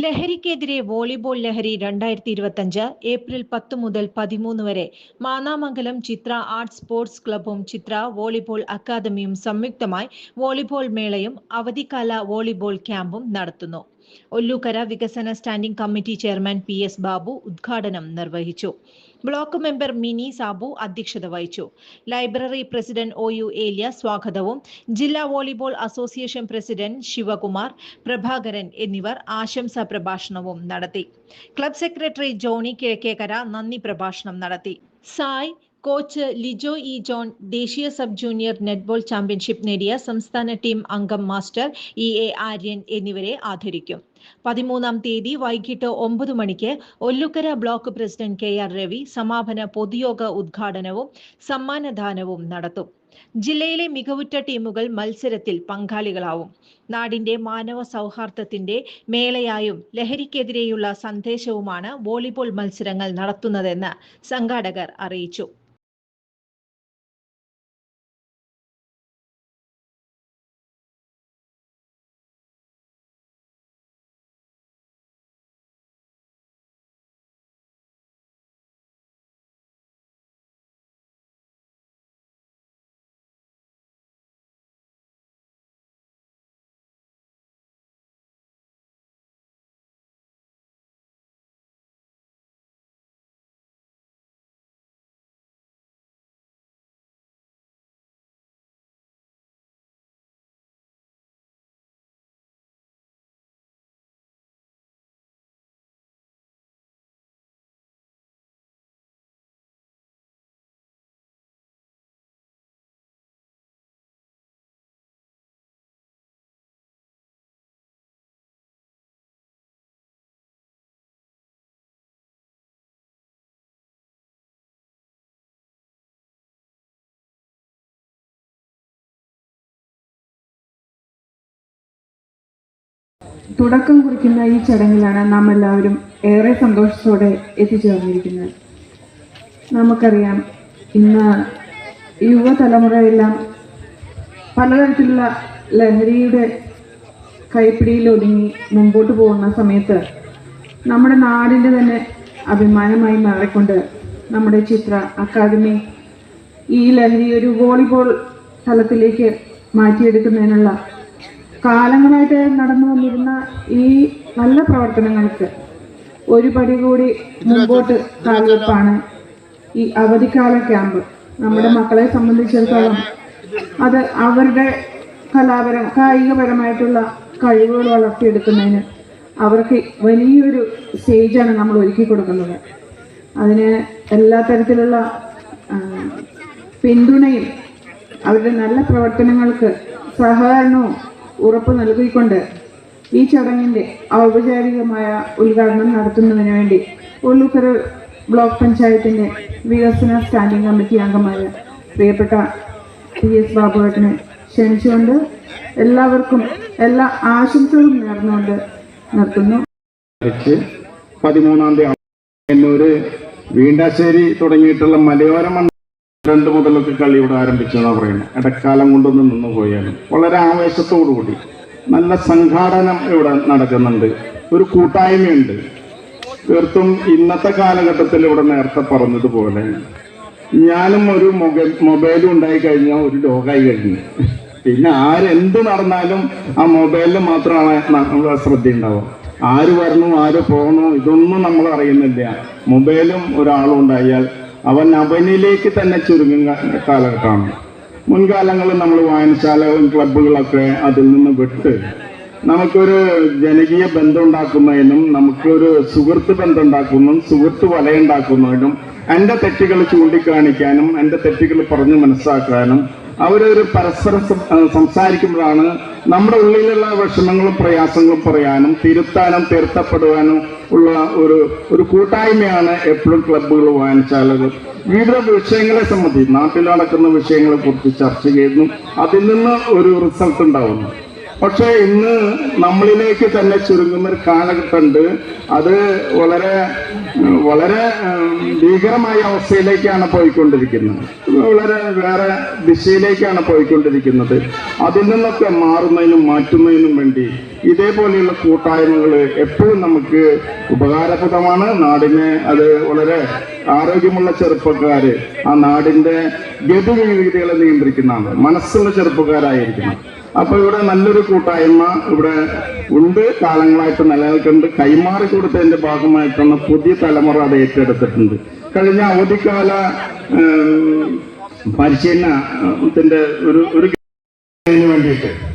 ലഹരിക്കെതിരെ വോളിബോൾ ലഹരി 2025 ഏപ്രിൽ 10 മുതൽ 13 വരെ മാന്നാമംഗലം ചിത്ര ആർട്സ് സ്പോർട്സ് ക്ലബ്ബും ചിത്ര വോളിബോൾ അക്കാദമിയും സംയുക്തമായി വോളിബോൾ മേളയും അവധിക്കാല വോളിബോൾ ക്യാമ്പും നടത്തുന്നു. ഒല്ലൂക്കര വികസന standing committee chairman PS Babu ഉദ്ഘാടനം നിർവഹിച്ചു. ബ്ലോക്ക് മെമ്പർ മിനി സാബു അധ്യക്ഷത വഹിച്ചു. ലൈബ്രറി പ്രസിഡന്റ് OU ഏലിയ സ്വാഗതവും ജില്ലാ volleyball association president Sivakumar, Prabhakaran എന്നിവർ ആശംസാ പ്രഭാഷണവും നടത്തി. ക്ലബ് സെക്രട്ടറി ജോണി കിഴക്കേക്കര നന്ദി പ്രഭാഷണം നടത്തി. Sai coach Lijo E John ദേശീയ സബ് ജൂനിയർ നെറ്റ്ബോൾ ചാമ്പ്യൻഷിപ്പ് നേടിയ സംസ്ഥാന ടീം അംഗം മാസ്റ്റർ EA ആര്യൻ എന്നിവരെ ആദരിക്കും. 13-ാം തീയതി വൈകിട്ട് 9 മണിക്ക് Ollukkara block president KR Ravi സമാപന പൊതുയോഗ ഉദ്ഘാടനവും സമ്മാനദാനവും നടത്തും. ജില്ലയിലെ മികവുറ്റ ടീമുകൾ മത്സരത്തിൽ പങ്കാളികളാവും. നാടിന്റെ മാനവ സൗഹാർദ്ദത്തിന്റെ മേളയായും ലഹരിക്കെതിരെയുള്ള സന്ദേശവുമാണ് വോളിബോൾ മത്സരങ്ങൾ നടത്തുന്നതെന്ന് സംഘാടകർ അറിയിച്ചു. തുടക്കം കുറിക്കുന്ന ഈ ചടങ്ങിലാണ് നാം എല്ലാവരും ഏറെ സന്തോഷത്തോടെ എത്തിച്ചേർന്നിരിക്കുന്നത്. നമുക്കറിയാം, ഇന്ന് യുവതലമുറയെല്ലാം പലതരത്തിലുള്ള ലഹരിയുടെ കൈപ്പിടിയിൽ ഒതുങ്ങി മുമ്പോട്ട് പോകുന്ന സമയത്ത് നമ്മുടെ നാടിൻ്റെ തന്നെ അഭിമാനമായി മാറിക്കൊണ്ട് നമ്മുടെ ചിത്ര അക്കാദമി ഈ ലഹരി ഒരു വോളിബോൾ തലത്തിലേക്ക് മാറ്റിയെടുക്കുന്നതിനുള്ള കാലങ്ങളായിട്ട് നടന്നു വന്നിരുന്ന ഈ നല്ല പ്രവർത്തനങ്ങൾക്ക് ഒരു പടി കൂടി മുമ്പോട്ട് കാൽവെപ്പാണ് ഈ അവധിക്കാല ക്യാമ്പ്. നമ്മുടെ മക്കളെ സംബന്ധിച്ചിടത്തോളം അത് അവരുടെ കായികപരമായിട്ടുള്ള കഴിവുകൾ വളർത്തിയെടുക്കുന്നതിന് അവർക്ക് വലിയൊരു സ്റ്റേജാണ് നമ്മൾ ഒരുക്കി കൊടുക്കുന്നത്. അതിന് എല്ലാ തരത്തിലുള്ള പിന്തുണയും അവരുടെ നല്ല പ്രവർത്തനങ്ങൾക്ക് സഹകരണവും ഉറപ്പ് നൽകിക്കൊണ്ട് ഈ ചടങ്ങിൻ്റെ ഔപചാരികമായ ഉദ്ഘാടനം നടത്തുന്നതിന് വേണ്ടി ഒല്ലൂക്കര ബ്ലോക്ക് പഞ്ചായത്തിൻ്റെ വികസന സ്റ്റാൻഡിംഗ് കമ്മിറ്റി അംഗമായ പ്രിയപ്പെട്ട PS ബാബുവേട്ടനെ ക്ഷണിച്ചുകൊണ്ട് എല്ലാവർക്കും എല്ലാ ആശംസകളും നേർന്നുകൊണ്ട് നിർത്തുന്നു. 13-ാം തീയതി എന്നൂര് വീണ്ടാശ്ശേരി തുടങ്ങിയിട്ടുള്ള മലയോര 2 മുതലൊക്കെ കളി ഇവിടെ ആരംഭിച്ചെന്നാണ് പറയുന്നത്. ഇടക്കാലം കൊണ്ടൊന്ന് നിന്ന് പോയാലും വളരെ ആവേശത്തോടുകൂടി നല്ല സംഘാടനം ഇവിടെ നടക്കുന്നുണ്ട്. ഒരു കൂട്ടായ്മയുണ്ട്. തീർത്തും ഇന്നത്തെ കാലഘട്ടത്തിൽ ഇവിടെ നേരത്തെ പറഞ്ഞതുപോലെ ഞാനും ഒരു മൊബൈലും ഉണ്ടായി കഴിഞ്ഞാൽ ഒരു ലോകമായി കഴിഞ്ഞു. പിന്നെ ആരെന്ത് നടന്നാലും ആ മൊബൈലിൽ മാത്രമാണ് ശ്രദ്ധയുണ്ടാവുക. ആര് വരണു ആര് പോകണു ഇതൊന്നും നമ്മൾ അറിയുന്നില്ല. മൊബൈലും ഒരാളും ഉണ്ടായാൽ അവനിലേക്ക് തന്നെ ചുരുങ്ങുന്ന കാലഘട്ടമാണ്. മുൻകാലങ്ങളിൽ നമ്മൾ വായനശാലകളും ക്ലബ്ബുകളൊക്കെ അതിൽ നിന്ന് വിട്ട് നമുക്കൊരു ജനകീയ ബന്ധം ഉണ്ടാക്കുന്നതിനും നമുക്കൊരു സുഹൃത്ത് ബന്ധം ഉണ്ടാക്കുന്നതും സുഹൃത്ത് വലയുണ്ടാക്കുന്നതിനും എൻ്റെ തെറ്റുകൾ ചൂണ്ടിക്കാണിക്കാനും എൻ്റെ തെറ്റുകൾ പറഞ്ഞ് മനസ്സിലാക്കാനും അവരൊരു പരസ്പരം സംസാരിക്കുമ്പോഴാണ് നമ്മുടെ ഉള്ളിലുള്ള വിഷമങ്ങളും പ്രയാസങ്ങളും പറയാനും തിരുത്താനും തിരുത്തപ്പെടുവാനും ഉള്ള ഒരു കൂട്ടായ്മയാണ് എപ്പോഴും ക്ലബ്ബുകൾ വായനശാലകൾ വിവിധ വിഷയങ്ങളെ സംബന്ധിച്ച് നാട്ടിൽ നടക്കുന്ന വിഷയങ്ങളെ കുറിച്ച് ചർച്ച ചെയ്യുന്നു. അതിൽ നിന്ന് ഒരു റിസൾട്ട് ഉണ്ടാവുന്നു. പക്ഷെ ഇന്ന് നമ്മളിലേക്ക് തന്നെ ചുരുങ്ങുന്ന ഒരു കാലഘട്ടമുണ്ട്. അത് വളരെ വളരെ ഭീകരമായ അവസ്ഥയിലേക്കാണ് പോയിക്കൊണ്ടിരിക്കുന്നത്. വളരെ വേറെ ദിശയിലേക്കാണ് പോയിക്കൊണ്ടിരിക്കുന്നത്. അതിൽ നിന്നൊക്കെ മാറ്റുന്നതിനും വേണ്ടി ഇതേപോലെയുള്ള കൂട്ടായ്മകൾ എപ്പോഴും നമുക്ക് ഉപകാരപ്രദമാണ്. നാടിനെ അത് വളരെ ആരോഗ്യമുള്ള ചെറുപ്പക്കാര് ആ നാടിന്റെ ഗതിവിഗതികളെ നിയന്ത്രിക്കുന്നതാണ്. മനസ്സുള്ള ചെറുപ്പക്കാരായിരിക്കണം. അപ്പൊ ഇവിടെ നല്ലൊരു കൂട്ടായ്മ ഇവിടെ ഉണ്ട്, കാലങ്ങളായിട്ട് നിലനിൽക്കുന്നുണ്ട്. കൈമാറി കൊടുത്തതിന്റെ ഭാഗമായിട്ടാണ് പുതിയ തലമുറ അത് ഏറ്റെടുത്തിട്ടുണ്ട്. കഴിഞ്ഞ അവധിക്കാല പരിശീലനത്തിന്റെ ഒരു വേണ്ടിയിട്ട്